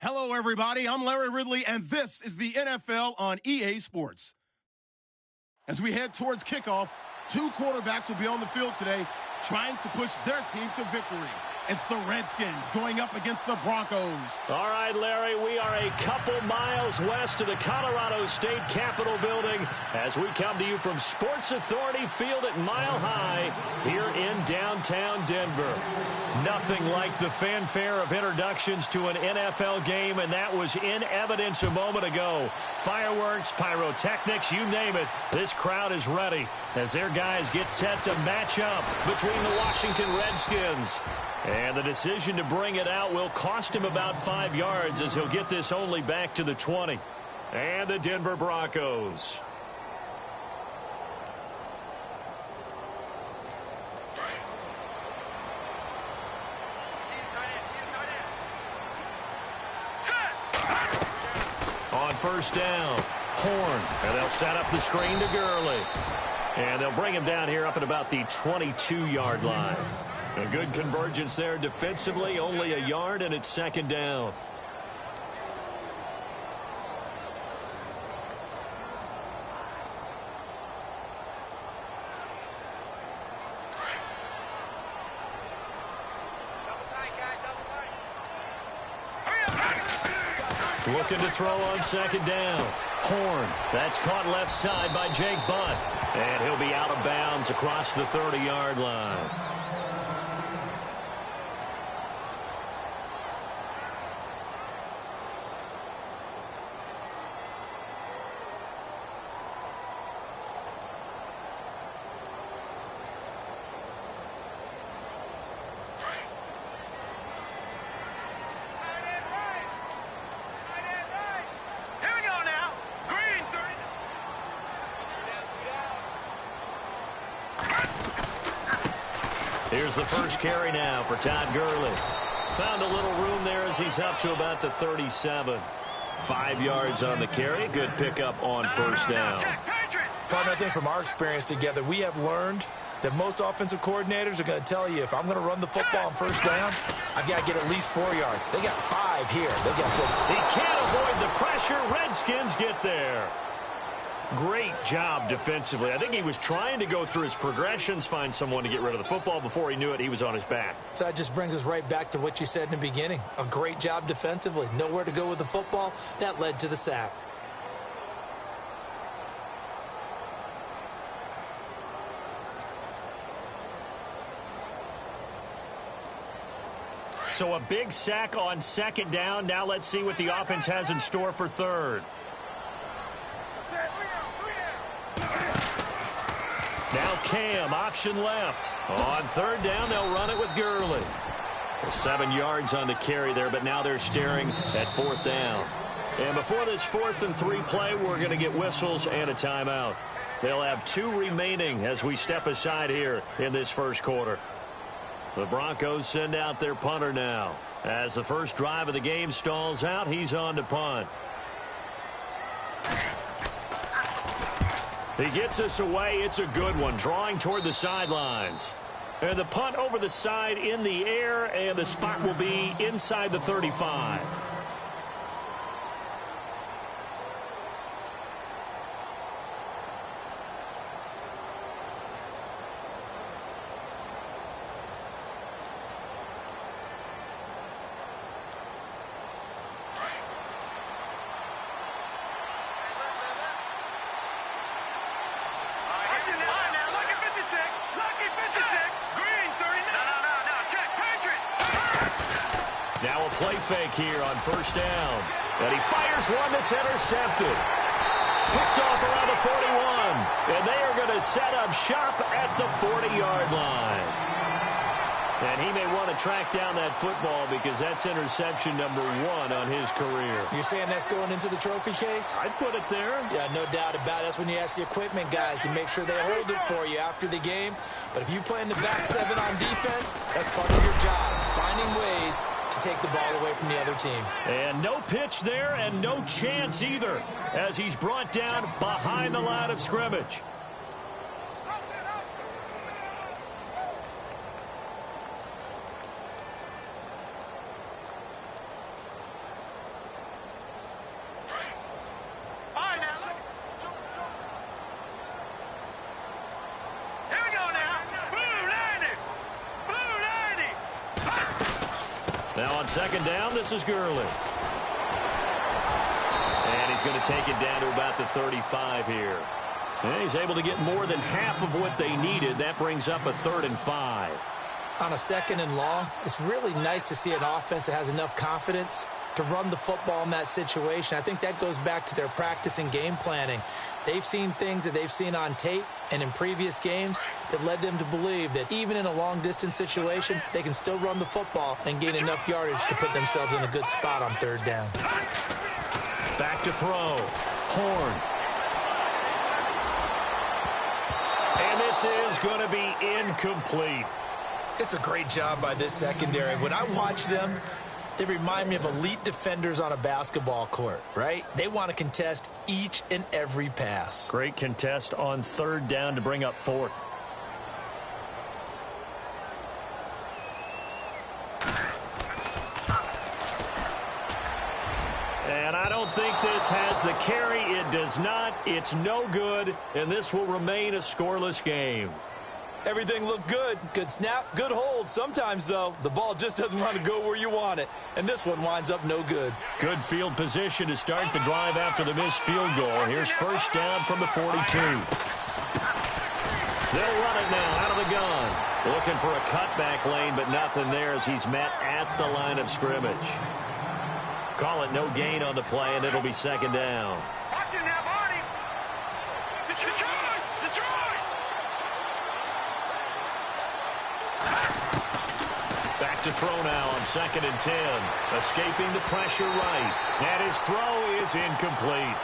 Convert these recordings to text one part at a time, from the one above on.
Hello, everybody. I'm Larry Ridley, and this is the NFL on EA Sports. As we head towards kickoff, two quarterbacks will be on the field today trying to push their team to victory. It's the Redskins going up against the Broncos. All right, Larry, we are a couple miles west of the Colorado State Capitol building as we come to you from Sports Authority Field at Mile High here in downtown Denver. Nothing like the fanfare of introductions to an NFL game, and that was in evidence a moment ago. Fireworks, pyrotechnics, you name it, this crowd is ready as their guys get set to match up between the Washington Redskins. And the decision to bring it out will cost him about 5 yards as he'll get this only back to the 20. And the Denver Broncos. On first down, Horn. And they'll set up the screen to Gurley. And they'll bring him down here up at about the 22-yard line. A good convergence there defensively, only a yard, and it's second down. Looking to throw on second down. Horn. That's caught left side by Jake Butt. And he'll be out of bounds across the 30-yard line. Here's the first carry now for Todd Gurley. Found a little room there as he's up to about the 37. 5 yards on the carry. Good pickup on first down. Partner, I think from our experience together, we have learned that most offensive coordinators are going to tell you, if I'm going to run the football on first down, I've got to get at least 4 yards. They got 5 here. They got good. He can't avoid the pressure. Redskins get there. Great job defensively. I think he was trying to go through his progressions, find someone to get rid of the football. Before he knew it, he was on his back. So that just brings us right back to what you said in the beginning. A great job defensively. Nowhere to go with the football. That led to the sack. So a big sack on second down. Now let's see what the offense has in store for third. Now Cam, option left. On third down, they'll run it with Gurley. 7 yards on the carry there, but now they're staring at fourth down. And before this 4th and 3 play, we're going to get whistles and a timeout. They'll have 2 remaining as we step aside here in this first quarter. The Broncos send out their punter now. As the first drive of the game stalls out, he's on to punt. He gets us away. It's a good one, drawing toward the sidelines. And the punt over the side in the air, and the spot will be inside the 35. Now a play fake here on first down. And he fires one that's intercepted. Picked off around the 41. And they are going to set up shop at the 40-yard line. And he may want to track down that football because that's interception number 1 on his career. You're saying that's going into the trophy case? I'd put it there. Yeah, no doubt about it. That's when you ask the equipment guys to make sure they hold it for you after the game. But if you play in the back 7 on defense, that's part of your job, finding ways to take the ball away from the other team. And no pitch there and no chance either as he's brought down behind the line of scrimmage. second down, this is Gurley. And he's going to take it down to about the 35 here. And he's able to get more than half of what they needed. That brings up a 3rd and 5. On a 2nd and long, it's really nice to see an offense that has enough confidence to run the football in that situation. I think that goes back to their practice and game planning. They've seen things that they've seen on tape and in previous games that led them to believe that even in a long-distance situation, they can still run the football and gain enough yardage to put themselves in a good spot on 3rd down. Back to throw. Horn. And this is going to be incomplete. It's a great job by this secondary. When I watch them, they remind me of elite defenders on a basketball court, right? They want to contest each and every pass. Great contest on 3rd down to bring up 4th. And I don't think this has the carry. It does not. It's no good, and this will remain a scoreless game. Everything looked good. Good snap, good hold. Sometimes, though, the ball just doesn't want to go where you want it. And this one winds up no good. Good field position to start the drive after the missed field goal. Here's 1st down from the 42. They'll run it now out of the gun. Looking for a cutback lane, but nothing there as he's met at the line of scrimmage. Call it no gain on the play, and it'll be 2nd down. Watch it now, Barney. Detroit! Detroit! Back to throw now on 2nd and 10. Escaping the pressure right. And his throw is incomplete.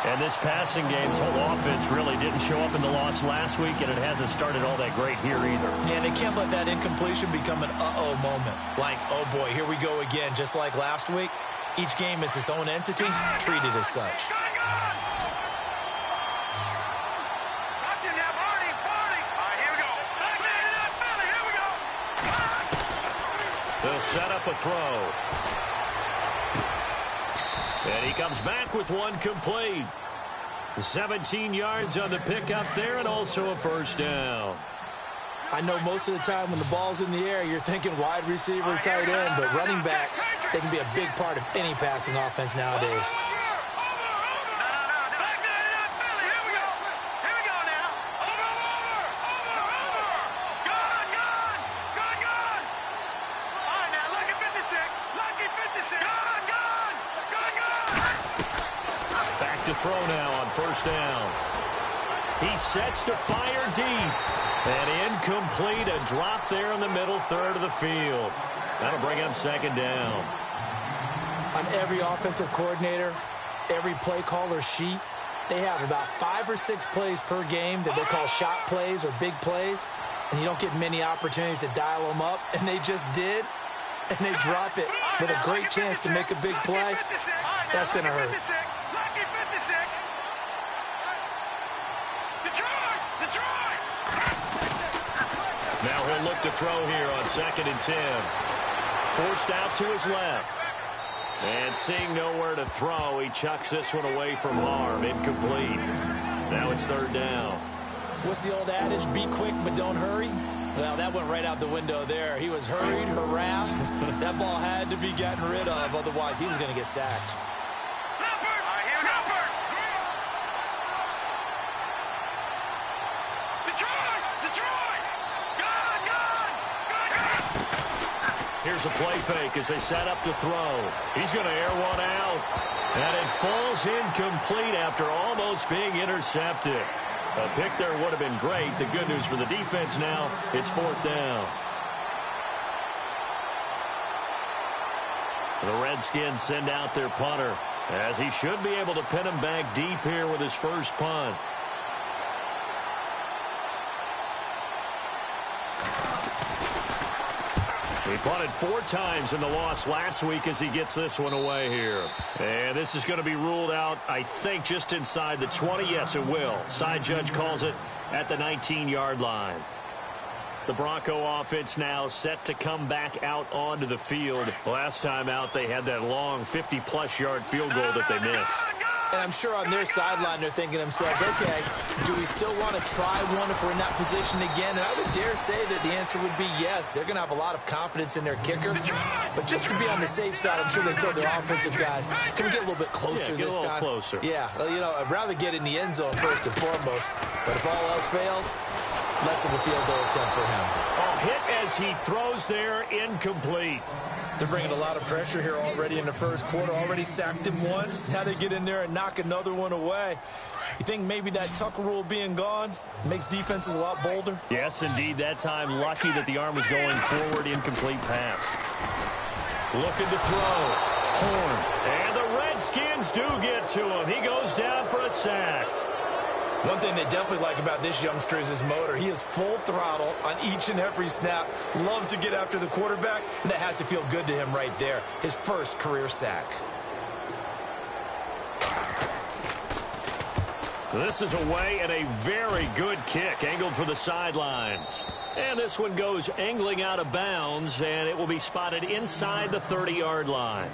And this passing game's whole offense really didn't show up in the loss last week, and it hasn't started all that great here either. Yeah, and they can't let that incompletion become an uh-oh moment. Like, oh boy, here we go again, just like last week. Each game is its own entity, treated as such. They'll set up a throw. And he comes back with one complete. 17 yards on the pickup there, and also a 1st down. I know most of the time when the ball's in the air, you're thinking wide receiver, tight end, but running backs, they can be a big part of any passing offense nowadays. Back to throw now on 1st down. He sets to fire deep. And incomplete, a drop there in the middle 3rd of the field. That'll bring up 2nd down. On every offensive coordinator, every play caller sheet, they have about 5 or 6 plays per game that they call shot plays or big plays, and you don't get many opportunities to dial them up, and they just did, and they drop it with a great chance to make a big play. That's going to hurt. Now he'll look to throw here on 2nd and 10. Forced out to his left. And seeing nowhere to throw, he chucks this one away from harm. Incomplete. Now it's 3rd down. What's the old adage? Be quick, but don't hurry? Well, that went right out the window there. He was hurried, harassed. That ball had to be gotten rid of. Otherwise, he was going to get sacked. Here's a play fake as they set up to throw. He's going to air one out. And it falls incomplete after almost being intercepted. A pick there would have been great. The good news for the defense now, it's 4th down. The Redskins send out their punter, as he should be able to pin him back deep here with his first punt. He punted 4 times in the loss last week as he gets this one away here. And this is going to be ruled out, I think, just inside the 20. Yes, it will. Side judge calls it at the 19-yard line. The Bronco offense now set to come back out onto the field. Last time out, they had that long 50-plus yard field goal that they missed. And I'm sure on their sideline they're thinking to themselves, okay, do we still want to try one if we're in that position again? And I would dare say that the answer would be yes. They're going to have a lot of confidence in their kicker. But just to be on the safe side, I'm sure they told their offensive guys, can we get a little bit closer this time? Closer. Yeah, well, you know, I'd rather get in the end zone first and foremost. But if all else fails, less of a field goal attempt for him. Oh, hit as he throws there, incomplete. They're bringing a lot of pressure here already in the first quarter. Already sacked him once. Now they get in there and knock another one away. You think maybe that Tucker rule being gone makes defenses a lot bolder? Yes, indeed. That time, lucky that the arm was going forward. Incomplete pass. Looking to throw. Horn. And the Redskins do get to him. He goes down for a sack. One thing they definitely like about this youngster is his motor. He is full throttle on each and every snap. Loves to get after the quarterback, and that has to feel good to him right there. His first career sack. This is away and a very good kick, angled for the sidelines. And this one goes angling out of bounds, and it will be spotted inside the 30-yard line.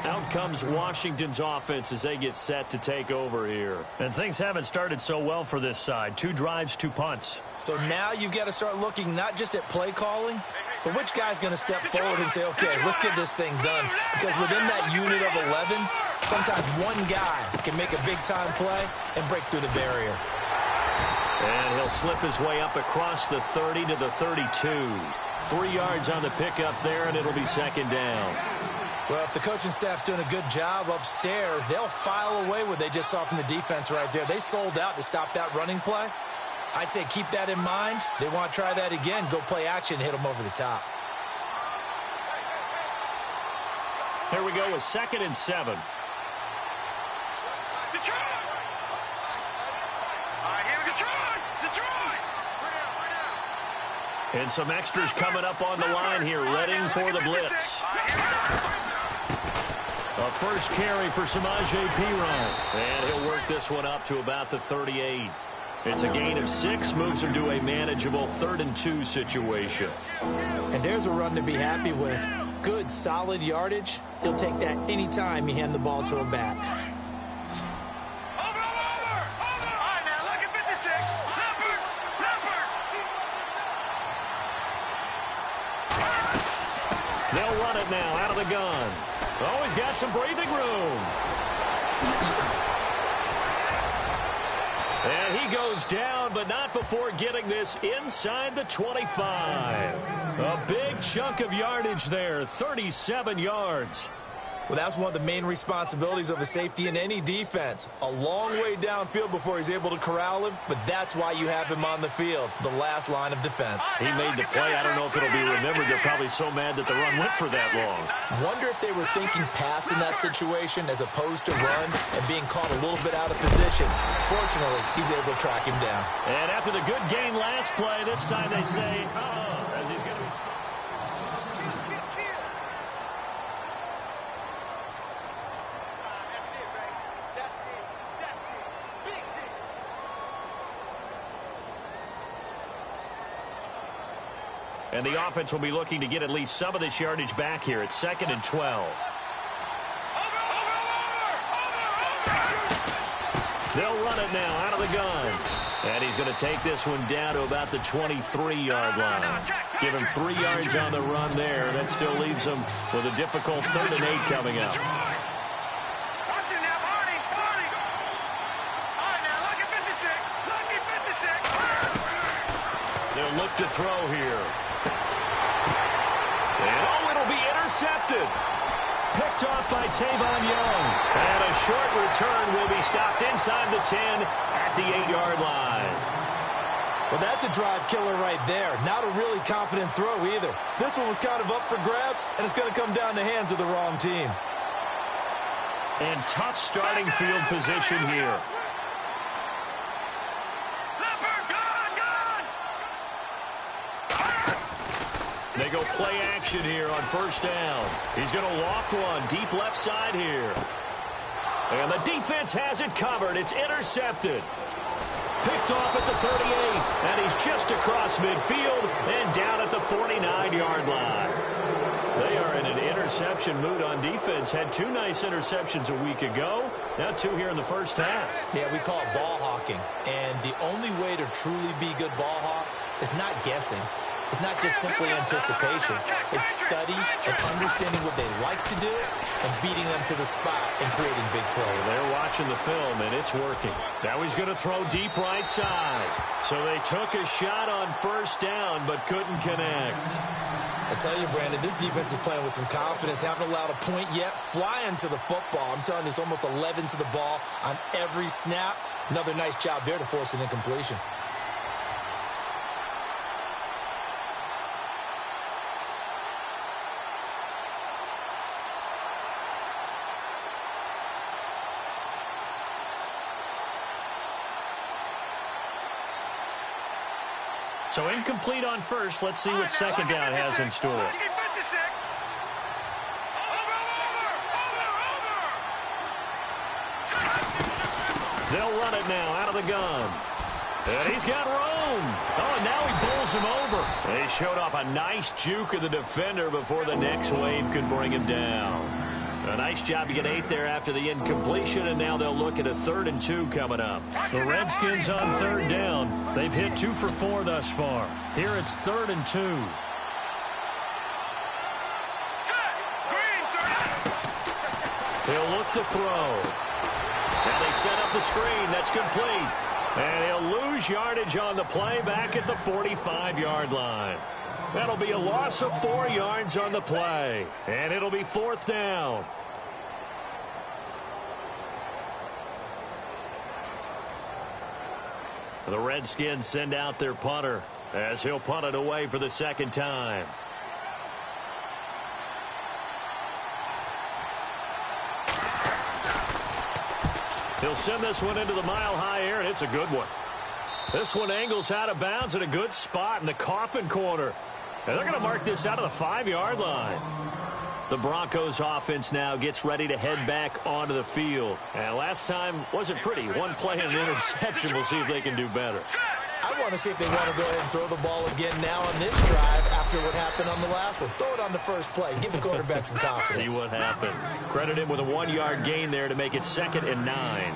Out comes Washington's offense as they get set to take over here. And things haven't started so well for this side. 2 drives, 2 punts. So now you've got to start looking not just at play calling, but which guy's going to step forward and say, okay, let's get this thing done. Because within that unit of 11, sometimes one guy can make a big-time play and break through the barrier. And he'll slip his way up across the 30 to the 32. 3 yards on the pickup there, and it'll be second down. Well, if the coaching staff's doing a good job upstairs, they'll file away what they just saw from the defense right there. They sold out to stop that running play. I'd say keep that in mind. They want to try that again. Go play action, hit them over the top. Here we go with 2nd and 7. And some extras coming up on the line here, readying for the blitz. A first carry for Samaje Perine. And he'll work this one up to about the 38. It's a gain of 6, moves him to a manageable 3rd and 2 situation. And there's a run to be happy with. Good, solid yardage. He'll take that anytime you hand the ball to him back. They'll run it now out of the gun. Oh, he's got some breathing room. And he goes down, but not before getting this inside the 25. A big chunk of yardage there, 37 yards. Well, that's one of the main responsibilities of a safety in any defense. A long way downfield before he's able to corral him, but that's why you have him on the field, the last line of defense. He made the play. I don't know if it'll be remembered. They're probably so mad that the run went for that long. Wonder if they were thinking pass in that situation as opposed to run and being caught a little bit out of position. Fortunately, he's able to track him down. And after the good gain last play, this time they say, as he's going to be stopped. And the offense will be looking to get at least some of this yardage back here. It's 2nd and 12. They'll run it now out of the gun. And he's going to take this one down to about the 23-yard line. Give him 3 yards on the run there. That still leaves him with a difficult 3rd and 8 coming up. They'll look to throw here. And, it'll be intercepted. Picked off by Tavon Young. And a short return will be stopped inside the 10 at the 8-yard line. Well, that's a drive killer right there. Not a really confident throw either. This one was kind of up for grabs, and it's going to come down the hands of the wrong team. And tough starting field position here. They go play action here on 1st down. He's going to loft one deep left side here. And the defense has it covered. It's intercepted. Picked off at the 38. And he's just across midfield and down at the 49-yard line. They are in an in interception mood on defense. Had 2 nice interceptions a week ago. Now 2 here in the first half. Yeah, we call it ball hawking. And the only way to truly be good ball hawks is not guessing. It's not just simply anticipation. It's study and understanding what they like to do and beating them to the spot and creating big plays. They're watching the film, and it's working. Now he's going to throw deep right side. So they took a shot on first down but couldn't connect. I tell you, Brandon, this defense is playing with some confidence. Haven't allowed a point yet. Flying to the football. I'm telling you, it's almost 11 to the ball on every snap. Another nice job there to force an incompletion. So incomplete on first. Let's see what second down has in store. They'll run it now out of the gun. And he's got room. Oh, and now he bowls him over. They showed off a nice juke of the defender before the next wave could bring him down. A nice job to get 8 there after the incompletion, and now they'll look at a 3rd and 2 coming up. The Redskins on 3rd down. They've hit 2 for 4 thus far. Here it's 3rd and 2. He'll look to throw. Now they set up the screen. That's complete. And he'll lose yardage on the play back at the 45-yard line. That'll be a loss of 4 yards on the play. And it'll be 4th down. The Redskins send out their punter as he'll punt it away for the 2nd time. He'll send this one into the mile-high air, and it's a good one. This one angles out of bounds at a good spot in the coffin corner. And they're going to mark this out of the 5-yard line. The Broncos offense now gets ready to head back onto the field. And last time wasn't pretty. One play and an interception. We'll see if they can do better. I want to see if they want to go ahead and throw the ball again now on this drive after what happened on the last one. Throw it on the first play. Give the quarterback some confidence. See what happens. Credit him with a 1-yard gain there to make it 2nd and 9.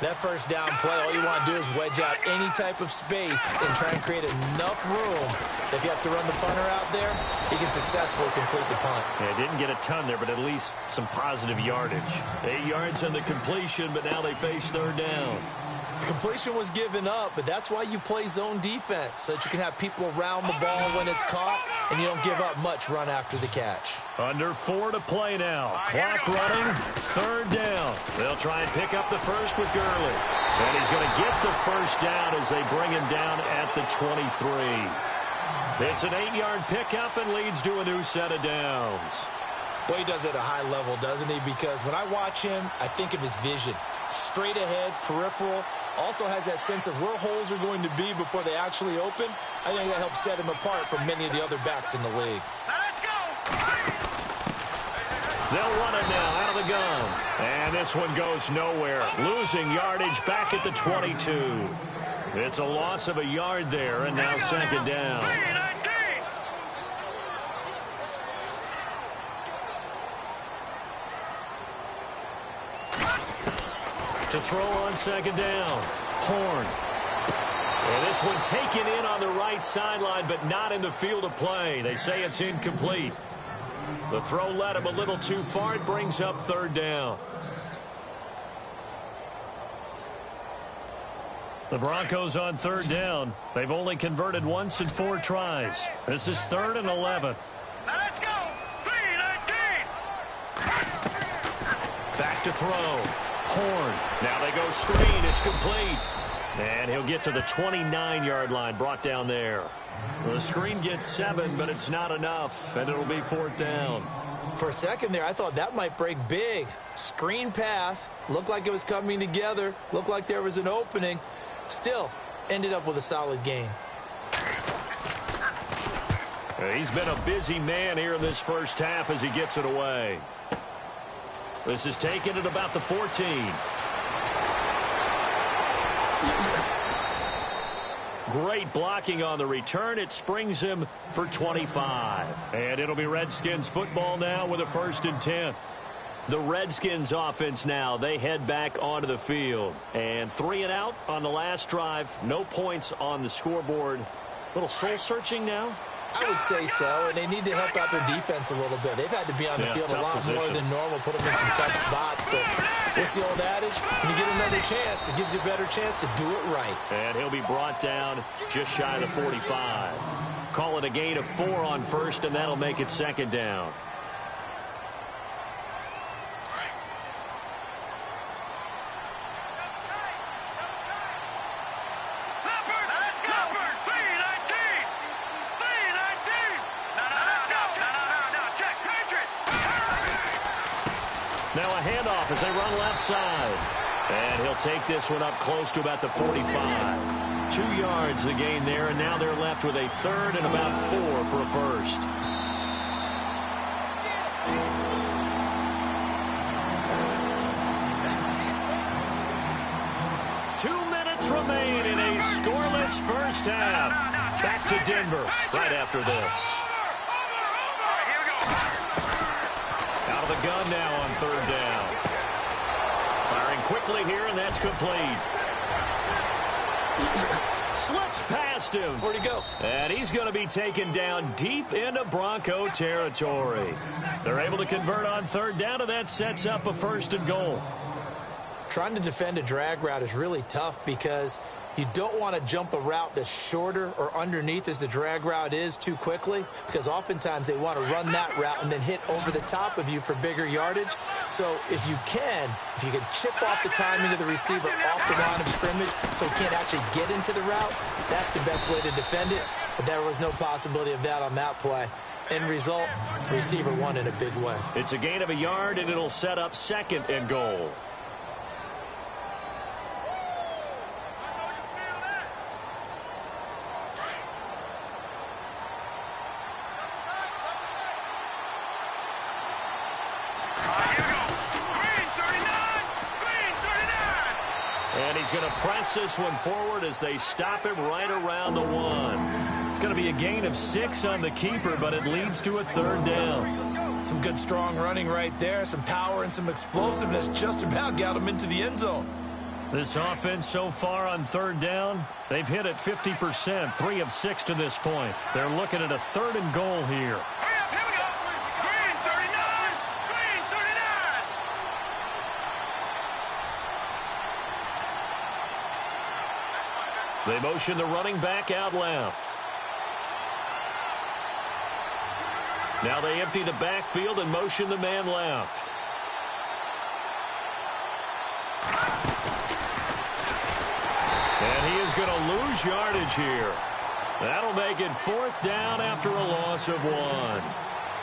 That first down play, all you want to do is wedge out any type of space and try and create enough room that if you have to run the punter out there, he can successfully complete the punt. Yeah, didn't get a ton there, but at least some positive yardage. 8 yards on the completion, but now they face 3rd down. Completion was given up, but that's why you play zone defense, so that you can have people around the ball when it's caught, and you don't give up much run after the catch. Under 4 to play now. Clock running, 3rd down. They'll try and pick up the first with Gurley. And he's going to get the first down as they bring him down at the 23. It's an 8-yard pickup and leads to a new set of downs. Well, he does it at a high level, doesn't he? Because when I watch him, I think of his vision. Straight ahead, peripheral. Also has that sense of where holes are going to be before they actually open. I think that helps set him apart from many of the other backs in the league. Let's go! They'll run it now out of the gun. And this one goes nowhere. Losing yardage back at the 22. It's a loss of a yard there, and now 2nd down. To throw on 2nd down. Horn. And this one taken in on the right sideline, but not in the field of play. They say it's incomplete. The throw led him a little too far. It brings up 3rd down. The Broncos on 3rd down. They've only converted once in 4 tries. This is 3rd and 11. Let's go! 3-19! Back to throw. Horn. Now they go screen. It's complete. And he'll get to the 29-yard line, brought down there. The screen gets 7, but it's not enough, and it'll be 4th down. For a second there, I thought that might break big. Screen pass. Looked like it was coming together. Looked like there was an opening. Still, ended up with a solid gain. He's been a busy man here in this first half as he gets it away. This is taken at about the 14. Great blocking on the return. It springs him for 25. And it'll be Redskins football now with a 1st and 10. The Redskins offense now, they head back onto the field. And 3 and out on the last drive. No points on the scoreboard. Little soul-searching now? I would say so, and they need to help out their defense a little bit. They've had to be on the field a lot more than normal, put them in some tough spots. But what's the old adage? When you get another chance, it gives you a better chance to do it right. And he'll be brought down just shy of the 45. Call it a gain of 4 on 1st, and that'll make it 2nd down. Now a handoff as they run left side. And he'll take this one up close to about the 45. 2 yards the gain there, and now they're left with a 3rd and about 4 for a 1st. Remain in a scoreless first half. Back to Denver right after this. Out of the gun now on 3rd down. Firing quickly here, and that's complete. Slips past him. Where'd he go? And he's going to be taken down deep into Bronco territory. They're able to convert on 3rd down, and that sets up a 1st and goal. Trying to defend a drag route is really tough because you don't want to jump a route that's shorter or underneath as the drag route is too quickly, because oftentimes they want to run that route and then hit over the top of you for bigger yardage. So if you can chip off the timing of the receiver off the line of scrimmage so he can't actually get into the route, that's the best way to defend it. But there was no possibility of that on that play. End result, receiver won in a big way. It's a gain of a yard, and it'll set up 2nd and goal. And he's going to press this one forward as they stop him right around the 1. It's going to be a gain of 6 on the keeper, but it leads to a 3rd down. Some good strong running right there, some power and some explosiveness just about got him into the end zone. This offense so far on 3rd down, they've hit it 50%, 3 of 6 to this point. They're looking at a 3rd and goal here. They motion the running back out left. Now they empty the backfield and motion the man left. And he is going to lose yardage here. That'll make it 4th down after a loss of 1.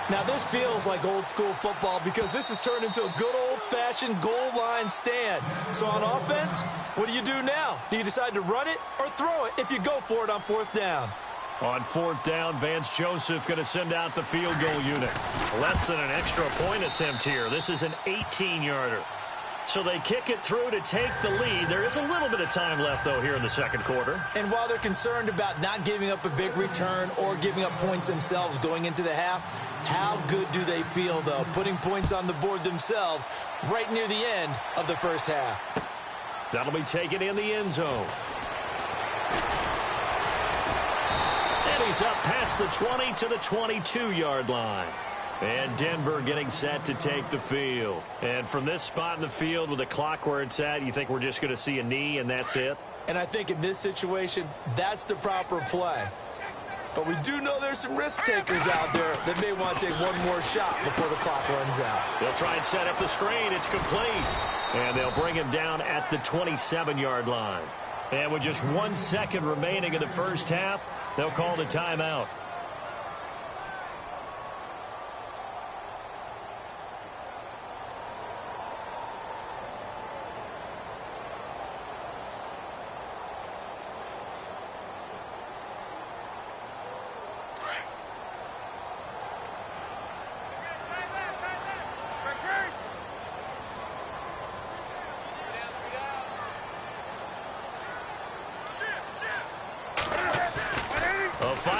Now this feels like old school football because this has turned into a good old-fashioned goal line stand. So on offense, what do you do now? Do you decide to run it or throw it if you go for it on 4th down? On 4th down, Vance Joseph going to send out the field goal unit. Less than an extra point attempt here. This is an 18-yarder. So they kick it through to take the lead. There is a little bit of time left, though, here in the 2nd quarter. And while they're concerned about not giving up a big return or giving up points themselves going into the half, how good do they feel, though, putting points on the board themselves right near the end of the 1st half? That'll be taken in the end zone. And he's up past the 20 to the 22-yard line. And Denver getting set to take the field. And from this spot in the field with the clock where it's at, you think we're just going to see a knee and that's it? And I think in this situation, that's the proper play. But we do know there's some risk takers out there that may want to take one more shot before the clock runs out. They'll try and set up the screen. It's complete. And they'll bring him down at the 27-yard line. And with just 1 second remaining in the 1st half, they'll call the timeout.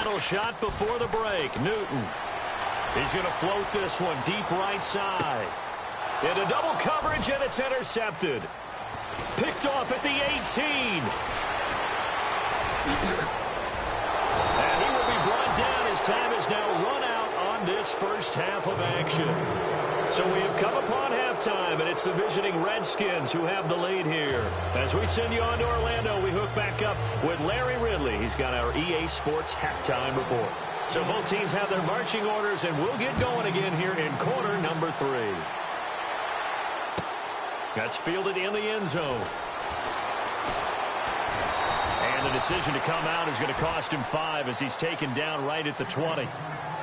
final shot before the break. Newton. He's going to float this one deep right side. Into double coverage, and it's intercepted. Picked off at the 18. And he will be brought down. His time is now run out on this first half of action. So we have come upon halftime, and it's the visiting Redskins who have the lead here. As we send you on to Orlando, we hook back up with Larry Ridley. He's got our EA Sports halftime report. So both teams have their marching orders, and we'll get going again here in quarter number 3. That's fielded in the end zone. And the decision to come out is going to cost him 5 as he's taken down right at the 20.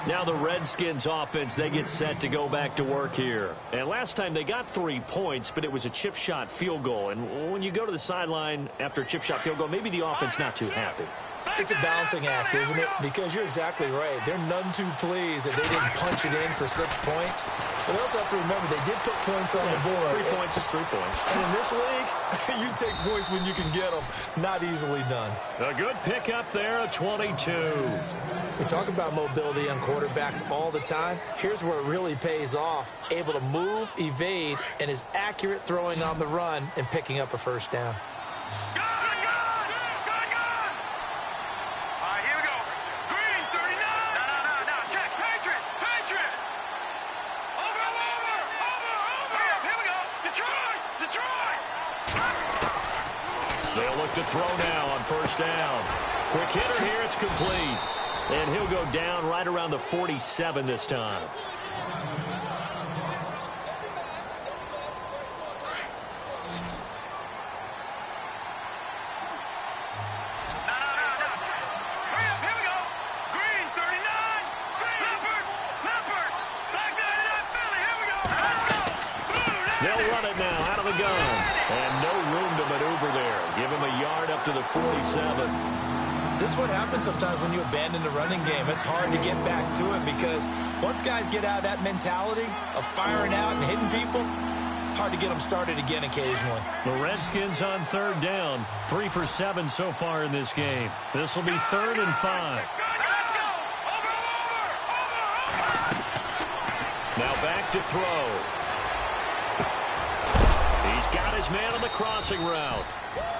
Now the Redskins offense, they get set to go back to work here. And last time they got 3 points, but it was a chip shot field goal. And when you go to the sideline after a chip shot field goal, maybe the offense not too happy. It's a balancing act, isn't it? Because you're exactly right. They're none too pleased that they didn't punch it in for 6 points. But also have to remember, they did put points on the board. 3 points is 3 points. And in this league, you take points when you can get them. Not easily done. A good pickup there, a 22. We talk about mobility on quarterbacks all the time. Here's where it really pays off. Able to move, evade, and is accurate throwing on the run and picking up a first down. They'll look to throw now on first down. Quick hitter here, it's complete. And he'll go down right around the 47 this time. They'll run it now out of the gun. And no room to maneuver there. Give him a yard up to the 47. This is what happens sometimes when you abandon the running game. It's hard to get back to it because once guys get out of that mentality of firing out and hitting people, hard to get them started again occasionally. The Redskins on third down. 3 for 7 so far in this game. This will be 3rd and 5. Now back to throw. He's got his man on the crossing route.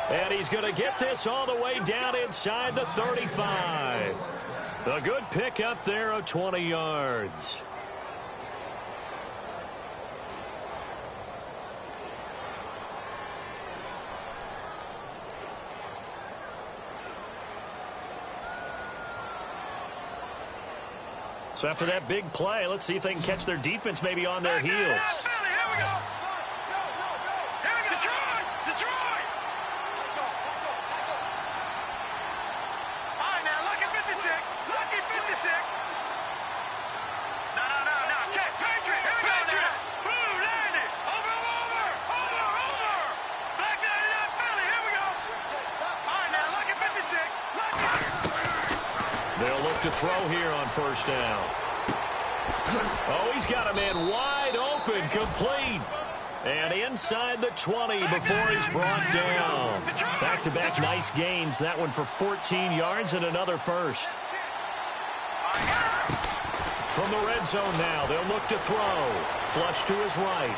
And he's going to get this all the way down inside the 35. A good pickup there of 20 yards. So after that big play, let's see if they can catch their defense maybe on their heels. They'll look to throw here on first down. Oh, he's got a man wide open, complete. And inside the 20 before he's brought down. Back-to-back nice gains. That one for 14 yards and another first. From the red zone now, they'll look to throw. Flush to his right.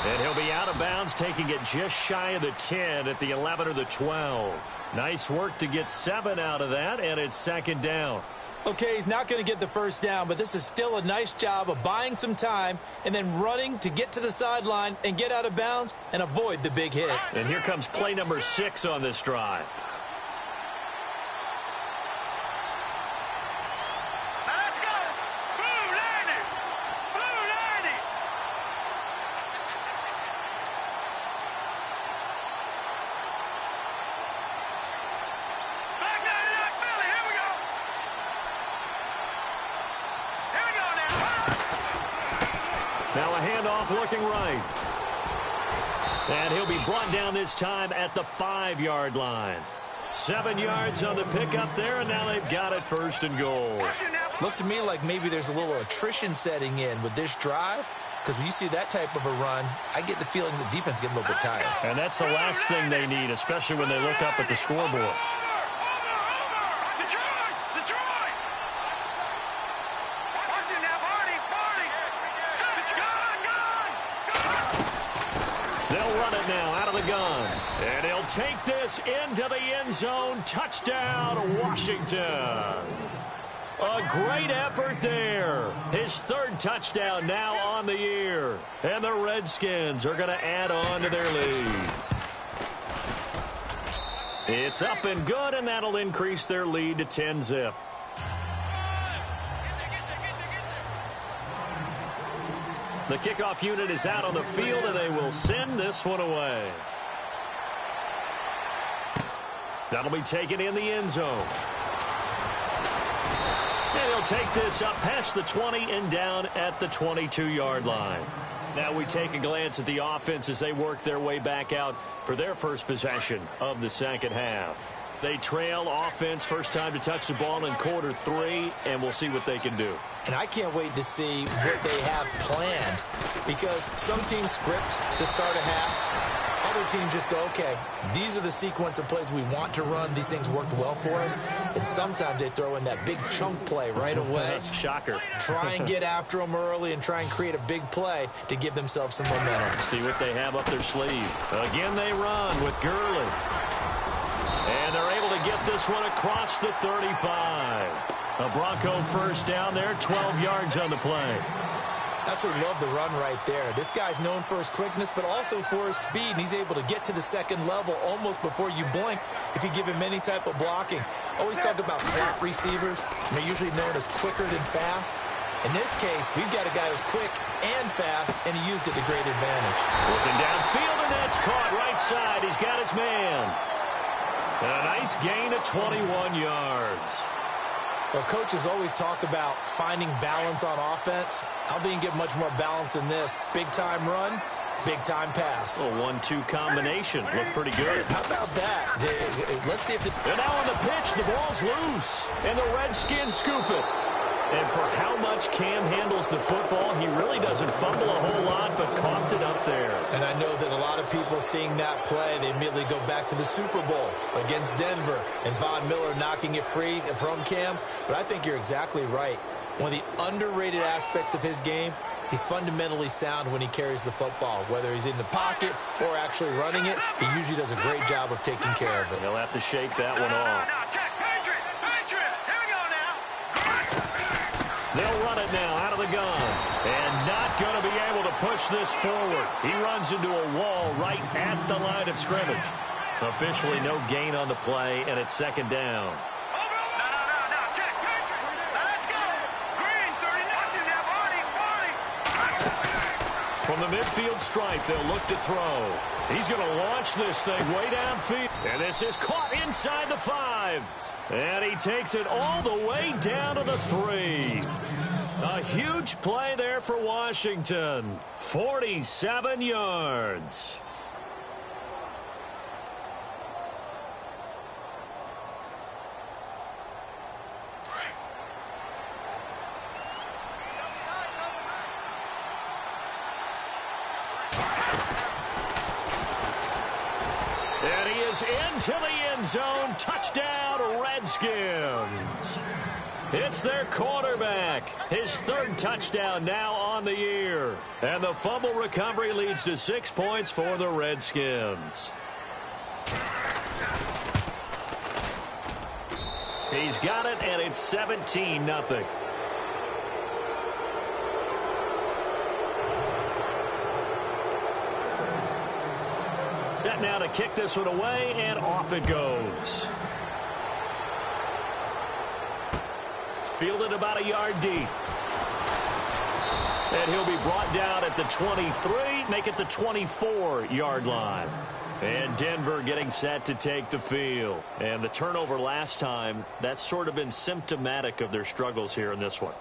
And he'll be out of bounds, taking it just shy of the 10 at the 11 or the 12. Nice work to get 7 out of that, and it's 2nd down. Okay, he's not going to get the first down, but this is still a nice job of buying some time and then running to get to the sideline and get out of bounds and avoid the big hit. And here comes play number 6 on this drive. Now a handoff looking right. And he'll be brought down this time at the 5-yard line. 7 yards on the pickup there, and now they've got it 1st and goal. Looks to me like maybe there's a little attrition setting in with this drive, because when you see that type of a run, I get the feeling the defense getting a little bit tired. And that's the last thing they need, especially when they look up at the scoreboard. run it now out of the gun. And he'll take this into the end zone. Touchdown, Washington. A great effort there. His third touchdown now on the year. And the Redskins are going to add on to their lead. It's up and good, and that'll increase their lead to 10-zip. The kickoff unit is out on the field, and they will send this one away. That'll be taken in the end zone. And he'll take this up past the 20 and down at the 22-yard line. Now we take a glance at the offense as they work their way back out for their first possession of the second half. They trail offense, first time to touch the ball in quarter 3, and we'll see what they can do. And I can't wait to see what they have planned, because some teams script to start a half. Other teams just go, okay, these are the sequence of plays we want to run. These things worked well for us. And sometimes they throw in that big chunk play right away. Shocker. Try and get after them early and try and create a big play to give themselves some momentum. See what they have up their sleeve. Again, they run with Gurley. And they're able to get this one across the 35. A Bronco first down there, 12 yards on the play. Absolutely love the run right there. This guy's known for his quickness, but also for his speed. And he's able to get to the second level almost before you blink if you give him any type of blocking. Always talk about slot receivers. They're usually known as quicker than fast. In this case, we've got a guy who's quick and fast, and he used it to great advantage. Looking downfield, and that's caught right side. He's got his man. And a nice gain of 21 yards. Well, coaches always talk about finding balance on offense. I don't think you can get much more balance than this. Big-time run, big-time pass. A 1-2 combination. Looked pretty good. How about that? Let's see if the... And now on the pitch, the ball's loose. And the Redskins scoop it. And for how much Cam handles the football, he really doesn't fumble a whole lot, but coughed it up there. And I know that a lot of people seeing that play, they immediately go back to the Super Bowl against Denver and Von Miller knocking it free from Cam. But I think you're exactly right. One of the underrated aspects of his game, he's fundamentally sound when he carries the football. Whether he's in the pocket or actually running it, he usually does a great job of taking care of it. He'll have to shake that one off. They'll run it now out of the gun. And not going to be able to push this forward. He runs into a wall right at the line of scrimmage. Officially no gain on the play, and it's second down. From the midfield stripe, they'll look to throw. He's going to launch this thing way downfield. And this is caught inside the 5. And he takes it all the way down to the 3. A huge play there for Washington. 47 yards. And he is into the end zone. Touchdown, Redskins. It's their quarterback. His third touchdown now on the year. And the fumble recovery leads to 6 points for the Redskins. He's got it, and it's 17-0. Set now to kick this one away, and off it goes. Fielded about a yard deep. And he'll be brought down at the 23, make it the 24-yard line. And Denver getting set to take the field. And the turnover last time, that's sort of been symptomatic of their struggles here in this one.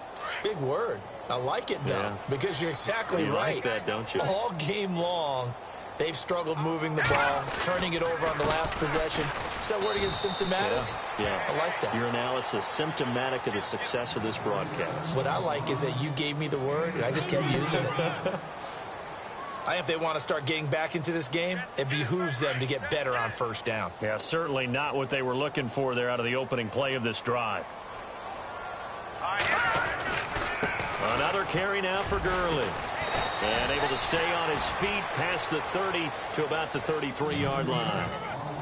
Big word. I like it, though, Yeah. Because you're exactly You right. like that, don't you? All game long, they've struggled moving the ball, turning it over on the last possession. Is that word again, symptomatic? Yeah. I like that. Your analysis, symptomatic of the success of this broadcast. What I like is that you gave me the word, and I just kept using it. I think if they want to start getting back into this game, it behooves them to get better on first down. Yeah, certainly not what they were looking for there out of the opening play of this drive. Another carry now for Gurley. And able to stay on his feet past the 30 to about the 33-yard line.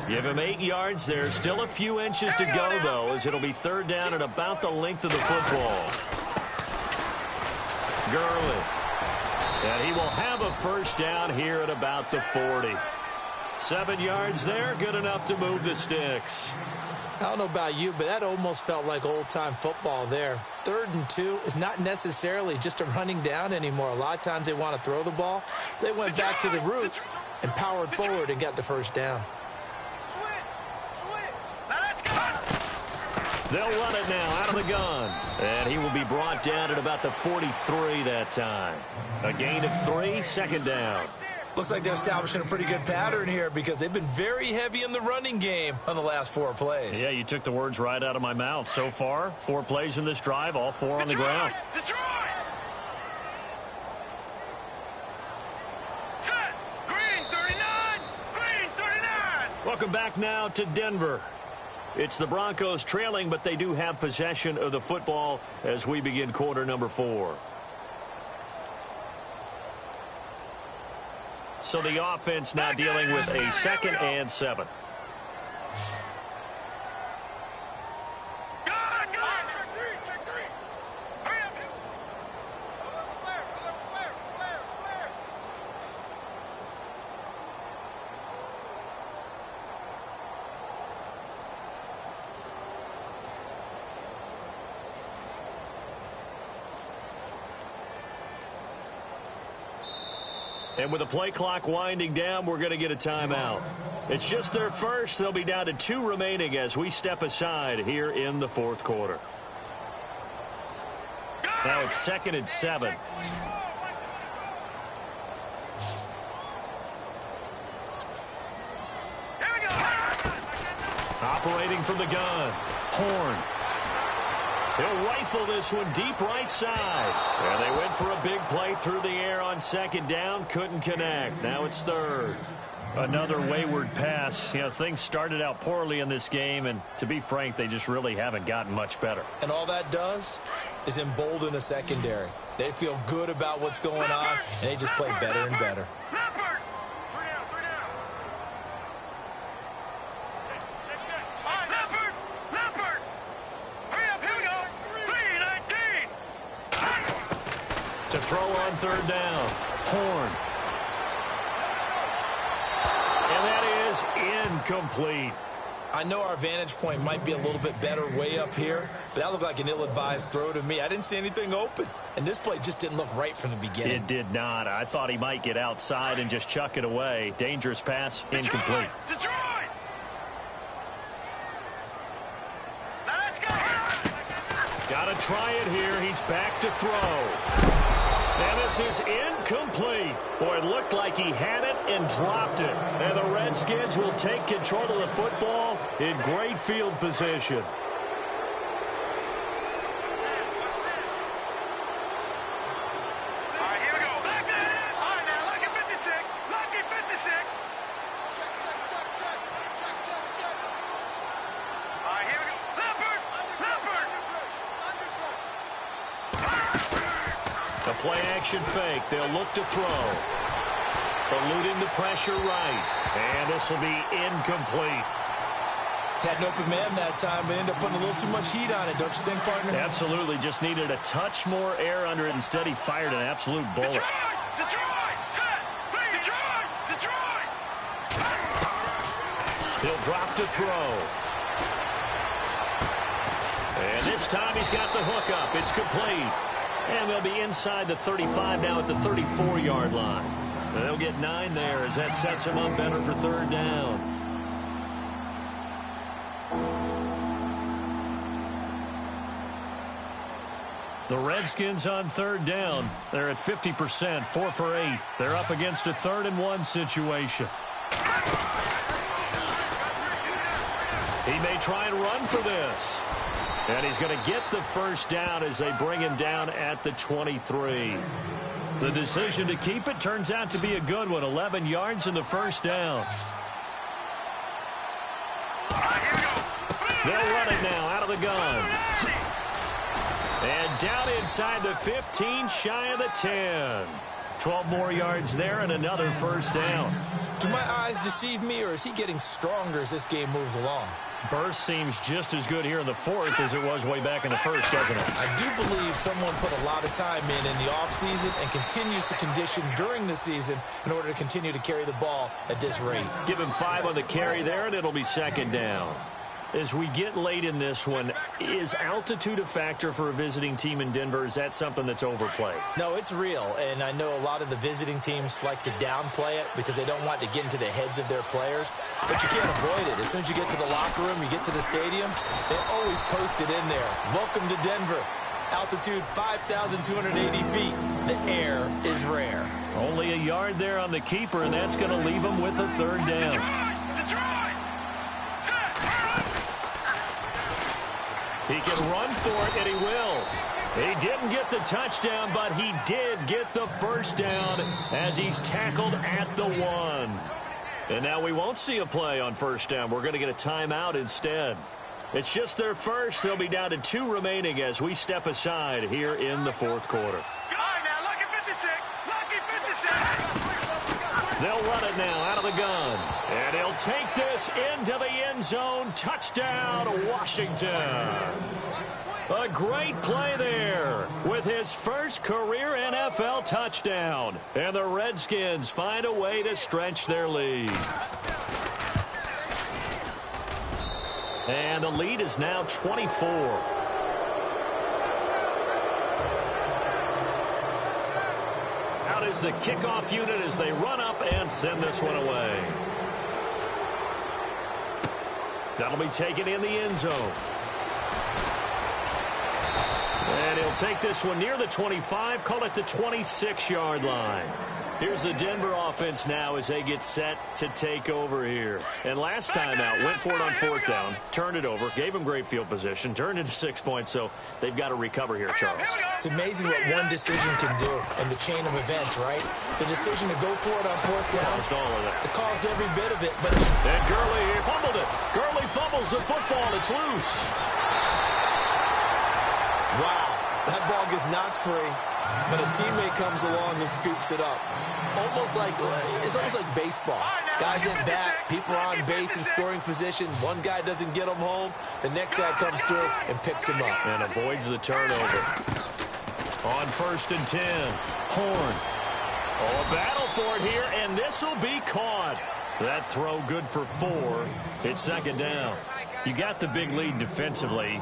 Give him 8 yards. There's still a few inches to go, though, as it'll be third down at about the length of the football. Gurley. And he will have a first down here at about the 40. 7 yards there, good enough to move the sticks. I don't know about you, but that almost felt like old-time football there. 3rd and 2 is not necessarily just a running down anymore. A lot of times they want to throw the ball. They went back to the roots and powered forward and got the first down. They'll run it now out of the gun. And he will be brought down at about the 43 that time. A gain of 3, second down. Looks like they're establishing a pretty good pattern here because they've been very heavy in the running game on the last 4 plays. Yeah, you took the words right out of my mouth. So far, 4 plays in this drive, all 4 on the ground. Detroit! Set! Green 39! Green 39! Welcome back now to Denver. It's the Broncos trailing, but they do have possession of the football as we begin quarter number 4. So the offense now dealing with a 2nd and 7. And with the play clock winding down, we're going to get a timeout. It's just their first. They'll be down to 2 remaining as we step aside here in the 4th quarter. Now it's 2nd and 7. Operating from the gun. Horn. He'll rifle this one deep right side. And they went for a big play through the air on 2nd down. Couldn't connect. Now it's 3rd. Another wayward pass. You know, things started out poorly in this game, and to be frank, they just really haven't gotten much better. And all that does is embolden a secondary. They feel good about what's going on, and they just play better and better. To throw on 3rd down. Horn. And that is incomplete. I know our vantage point might be a little bit better way up here, but that looked like an ill-advised throw to me. I didn't see anything open, and this play just didn't look right from the beginning. It did not. I thought he might get outside and just chuck it away. Dangerous pass, incomplete. Detroit! Now let's go! Got to try it here. He's back to throw. And this is incomplete. Boy, it looked like he had it and dropped it. And the Redskins will take control of the football in great field position. All right, here we go. Back in. All right, now, lucky 56. Lucky 56. Check. All right, here we go. Leopard. The play-action fake. They'll look to throw. Eluding the pressure right. And this will be incomplete. Had an open man that time, but ended up putting a little too much heat on it, don't you think, partner? Absolutely. Just needed a touch more air under it. Instead, he fired an absolute bullet. Detroit! Set! Detroit! He'll drop to throw. And this time he's got the hook up. It's complete. And they'll be inside the 35 now at the 34-yard line. And they'll get 9 there as that sets them up better for 3rd down. The Redskins on 3rd down. They're at 50%, 4 for 8. They're up against a 3rd and 1 situation. He may try and run for this. And he's going to get the first down as they bring him down at the 23. The decision to keep it turns out to be a good one. 11 yards in the first down. They'll run it now out of the gun. And down inside the 15, shy of the 10. 12 more yards there and another first down. Do my eyes deceive me, or is he getting stronger as this game moves along? Burst seems just as good here in the fourth as it was way back in the first, doesn't it? I do believe someone put a lot of time in the offseason and continues to condition during the season in order to continue to carry the ball at this rate. Give him 5 on the carry there, and it'll be second down. As we get late in this one, is altitude a factor for a visiting team in Denver? Is that something that's overplayed? No, it's real, and I know a lot of the visiting teams like to downplay it because they don't want to get into the heads of their players, but you can't avoid it. As soon as you get to the locker room, you get to the stadium, they always post it in there. Welcome to Denver. Altitude 5,280 feet. The air is rare. Only a yard there on the keeper, and that's going to leave him with a third down. He can run for it, and he will. He didn't get the touchdown, but he did get the first down as he's tackled at the 1. And now we won't see a play on first down. We're going to get a timeout instead. It's just their first. They'll be down to 2 remaining as we step aside here in the fourth quarter. They'll run it now out of the gun. And he'll take this into the end zone. Touchdown, Washington. A great play there with his first career NFL touchdown. And the Redskins find a way to stretch their lead. And the lead is now 24. Out is the kickoff unit as they run up and send this one away. That'll be taken in the end zone. And he'll take this one near the 25, call it the 26-yard line. Here's the Denver offense now as they get set to take over here. And last time out, went for it on fourth down, turned it over, gave them great field position, turned into 6 points, so they've got to recover here, Charles. It's amazing what one decision can do in the chain of events, right? The decision to go for it on fourth down. Caused all of it. It caused every bit of it. But and Gurley fumbled it. Gurley fumbles the football. It's loose. Wow. That ball gets knocked free, but a teammate comes along and scoops it up. It's almost like baseball. Guys at bat, people are on base in scoring position. One guy doesn't get him home. The next guy comes through and picks him up. And avoids the turnover. On 1st and 10, Horn. Oh, a battle for it here, and this will be caught. That throw good for 4. It's second down. You got the big lead defensively.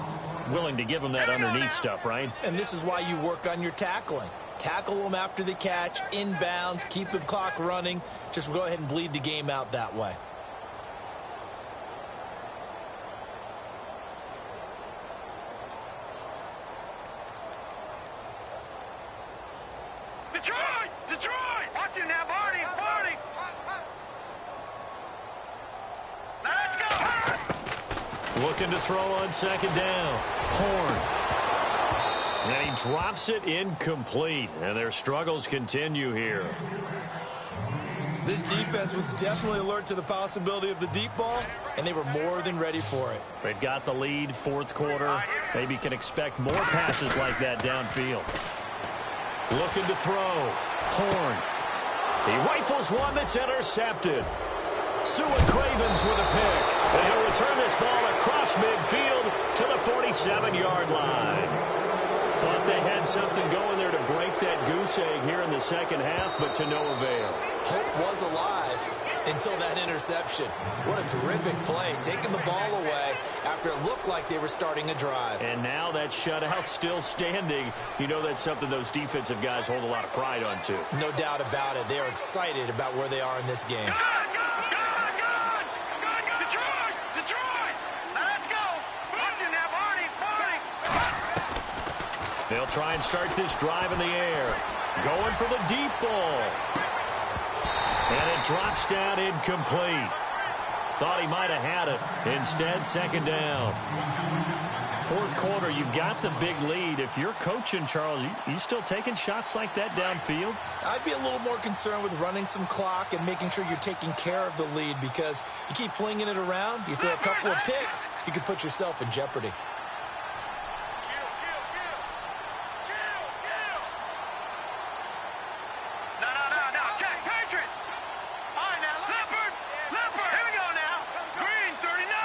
Willing to give them that underneath stuff, right? And this is why you work on your tackling. Tackle them after the catch, inbounds, keep the clock running. Just go ahead and bleed the game out that way. Detroit! Detroit! Watch it now, Barney! Barney! Let's go! Looking to throw on second down. Horn. And he drops it incomplete. And their struggles continue here. This defense was definitely alert to the possibility of the deep ball, and they were more than ready for it. They've got the lead, fourth quarter. Maybe can expect more passes like that downfield. Looking to throw. Horn. He rifles one that's intercepted. Seward Cravens with a pick. And he'll return this ball across midfield to the 47-yard line. Thought they had something going there to break that goose egg here in the second half, but to no avail. Hope was alive until that interception. What a terrific play, taking the ball away after it looked like they were starting a drive. And now that shutout still standing. You know that's something those defensive guys hold a lot of pride on, too. No doubt about it. They are excited about where they are in this game. They'll try and start this drive in the air. Going for the deep ball. And it drops down incomplete. Thought he might have had it. Instead, second down. Fourth quarter, you've got the big lead. If you're coaching, Charles, you still taking shots like that downfield? I'd be a little more concerned with running some clock and making sure you're taking care of the lead, because you keep flinging it around, you throw a couple of picks, you could put yourself in jeopardy.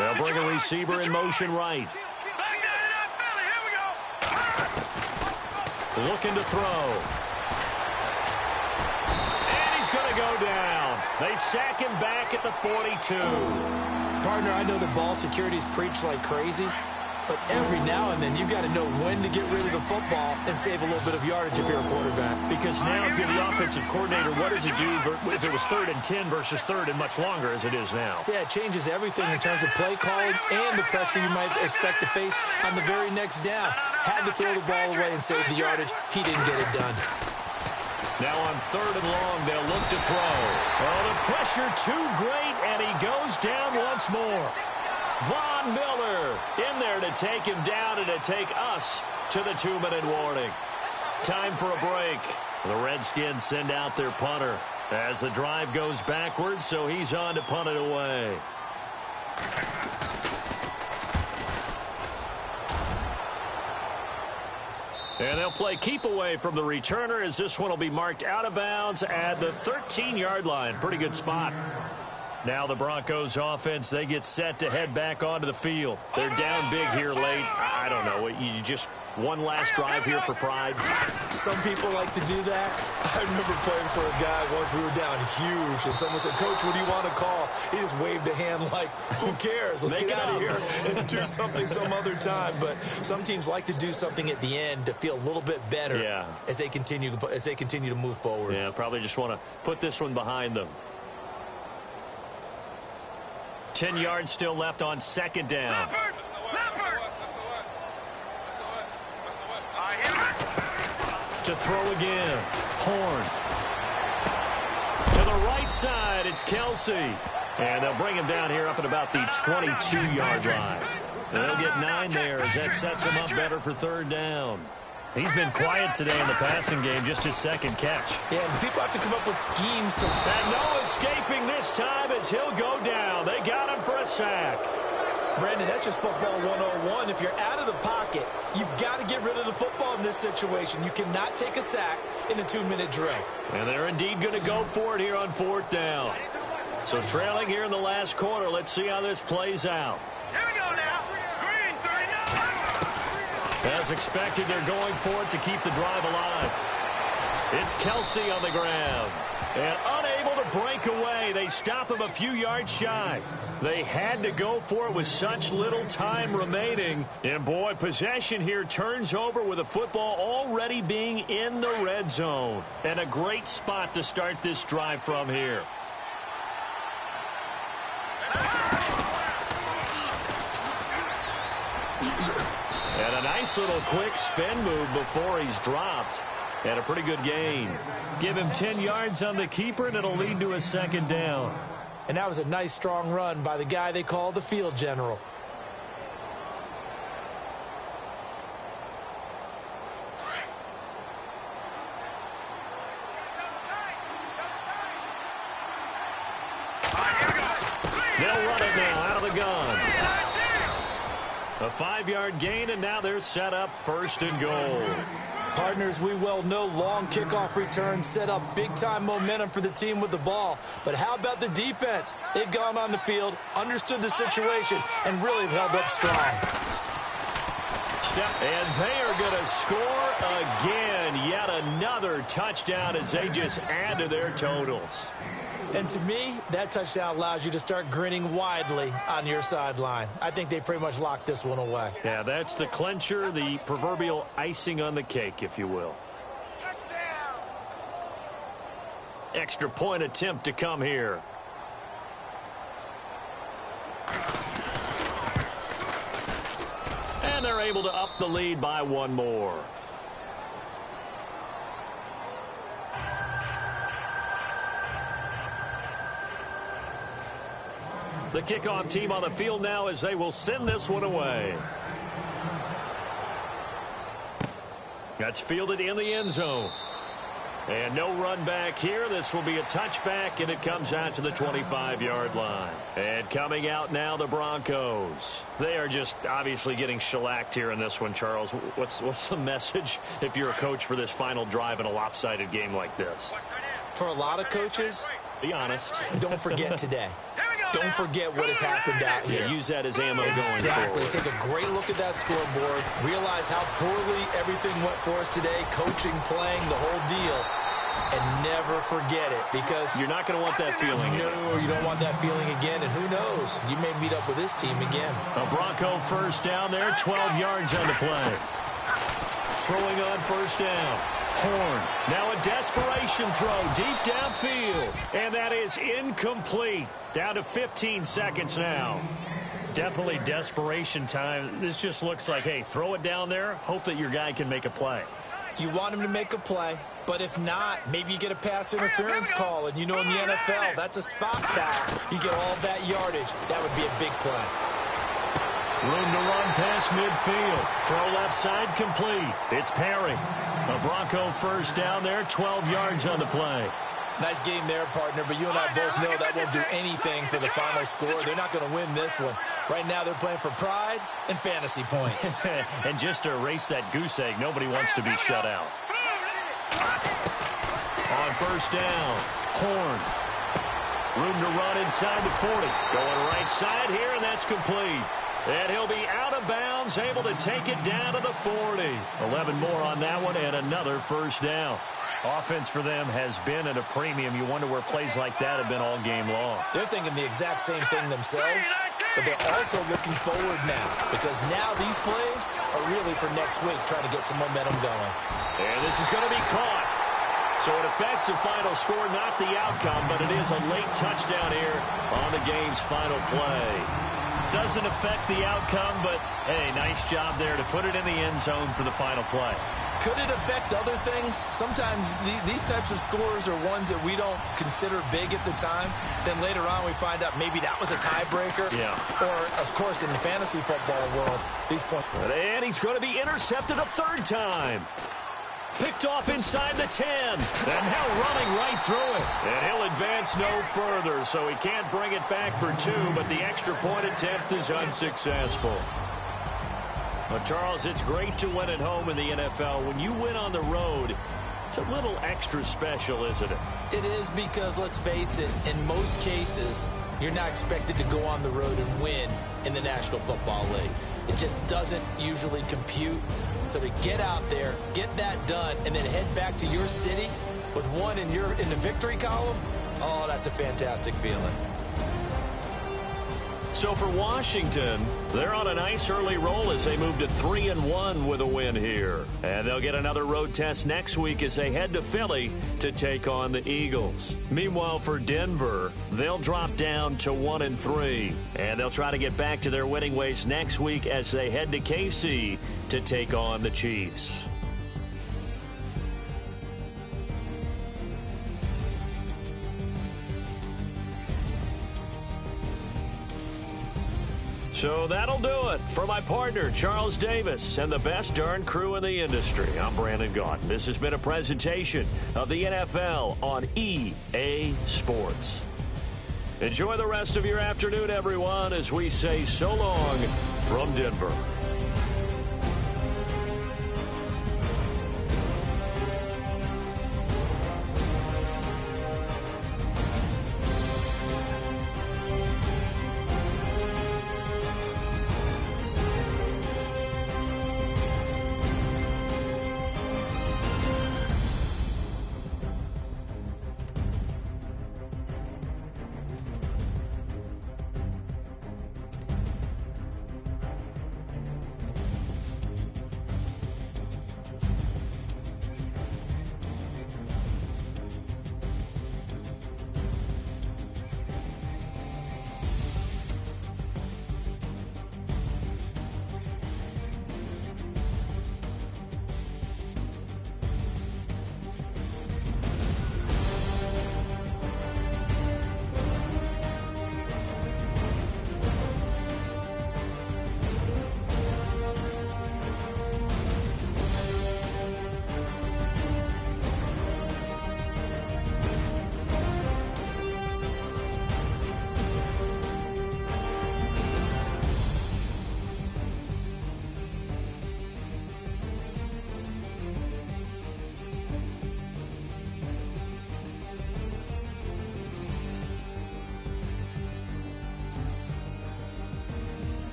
They'll bring a receiver in motion right. Looking to throw. And he's going to go down. They sack him back at the 42. Partner, I know that ball security's preached like crazy, but every now and then you got to know when to get rid of the football and save a little bit of yardage if you're a quarterback. Because now if you're the offensive coordinator, what does it do if it was 3rd and 10 versus 3rd and much longer as it is now? Yeah, it changes everything in terms of play calling and the pressure you might expect to face on the very next down. Had to throw the ball away and save the yardage. He didn't get it done. Now on 3rd and long, they'll look to throw. Oh, the pressure too great, and he goes down once more. Von Miller in there to take him down and to take us to the 2-minute warning. Time for a break. The Redskins send out their punter as the drive goes backwards, so he's on to punt it away. And they'll play keep away from the returner as this one will be marked out of bounds at the 13-yard line. Pretty good spot. Now the Broncos offense, they get set to head back onto the field. They're down big here late. I don't know. You just one last drive here for pride. Some people like to do that. I remember playing for a guy once. We were down huge, and someone said, "Coach, what do you want to call?" He just waved a hand like, who cares? Let's get out of here and do something some other time. But some teams like to do something at the end to feel a little bit better as they continue to move forward. Yeah, probably just want to put this one behind them. 10 yards still left on 2nd down. To throw again. Horn. To the right side, it's Kelsey. And they'll bring him down here up at about the 22-yard line. And they'll get 9 there as that sets him up better for 3rd down. He's been quiet today in the passing game, just his 2nd catch. Yeah, and people have to come up with schemes to... And no escaping this time as he'll go down. They got him for a sack. Brandon, that's just football 101. If you're out of the pocket, you've got to get rid of the football in this situation. You cannot take a sack in a 2-minute drill. And they're indeed going to go for it here on 4th down. So trailing here in the last quarter, let's see how this plays out. Here we go now. Green, 39. As expected, they're going for it to keep the drive alive. It's Kelsey on the ground. And unable to break away, they stop him a few yards shy. They had to go for it with such little time remaining. And boy, possession here turns over with the football already being in the red zone. And a great spot to start this drive from here. And a nice little quick spin move before he's dropped. And a pretty good gain. Give him 10 yards on the keeper, and it'll lead to a 2nd down. And that was a nice, strong run by the guy they call the field general. They'll run it now out of the gun. A 5-yard gain, and now they're set up 1st and goal. Partners, we well know long kickoff returns set up big-time momentum for the team with the ball. But how about the defense? They've gone on the field, understood the situation, and really held up strong. And they are going to score again. Yet another touchdown as they just add to their totals. And to me, that touchdown allows you to start grinning widely on your sideline. I think they pretty much locked this one away. Yeah, that's the clincher, the proverbial icing on the cake, if you will. Touchdown. Extra point attempt to come here. And they're able to up the lead by 1 more. The kickoff team on the field now as they will send this one away. That's fielded in the end zone. And no run back here. This will be a touchback, and it comes out to the 25-yard line. And coming out now, the Broncos. They are just obviously getting shellacked here in this one, Charles. What's the message if you're a coach for this final drive in a lopsided game like this? For a lot of coaches, be honest. don't forget today. Here we go. don't forget what has happened out here. Yeah, use that as ammo going Exactly. forward. Take a great look at that scoreboard. Realize how poorly everything went for us today. Coaching, playing, the whole deal. And never forget it, because You're not going to want that feeling. no, you don't want that feeling again. And who knows? You may meet up with this team again. A Bronco first down there, 12 yards on the play. Throwing on first down. Horn. Now a desperation throw deep downfield. And that is incomplete. Down to 15 seconds now. Definitely desperation time. This just looks like, hey, throw it down there. Hope that your guy can make a play. You want him to make a play, but if not, maybe you get a pass interference call. And you know in the NFL, that's a spot foul. You get all that yardage. That would be a big play. Room to run past midfield. Throw left side complete. It's Perry. A Bronco first down there, 12 yards on the play. Nice game there, partner, but you and I both know that won't do anything for the final score. They're not going to win this one. Right now, they're playing for pride and fantasy points. And just to erase that goose egg, nobody wants to be shut out. On first down, Horn. Room to run inside the 40. Going right side here, and that's complete. And he'll be out of bounds, able to take it down to the 40. 11 more on that one, and another first down. Offense for them has been at a premium. You wonder where plays like that have been all game long. They're thinking the exact same thing themselves, but they're also looking forward now, because now these plays are really for next week, trying to get some momentum going. And this is going to be caught. So it affects the final score, not the outcome, but it is a late touchdown here on the game's final play. Doesn't affect the outcome, but, hey, nice job there to put it in the end zone for the final play. Could it affect other things? Sometimes these types of scores are ones that we don't consider big at the time. Then later on we find out maybe that was a tiebreaker. Yeah. Or, of course, in the fantasy football world, these points. And he's going to be intercepted a third time. Picked off inside the 10. And now running right through it. And he'll advance no further, so he can't bring it back for two, but the extra point attempt is unsuccessful. Well, Charles, it's great to win at home in the NFL. When you win on the road, it's a little extra special, isn't it? It is, because, let's face it, in most cases, you're not expected to go on the road and win in the National Football League. It just doesn't usually compute. So to get out there, get that done, and then head back to your city with one in the victory column, oh, that's a fantastic feeling. So for Washington, they're on a nice early roll as they move to 3-1 with a win here. And they'll get another road test next week as they head to Philly to take on the Eagles. Meanwhile, for Denver, they'll drop down to 1-3. And they'll try to get back to their winning ways next week as they head to KC to take on the Chiefs. So that'll do it for my partner, Charles Davis, and the best darn crew in the industry. I'm Brandon Gaudin. This has been a presentation of the NFL on EA Sports. Enjoy the rest of your afternoon, everyone, as we say so long from Denver.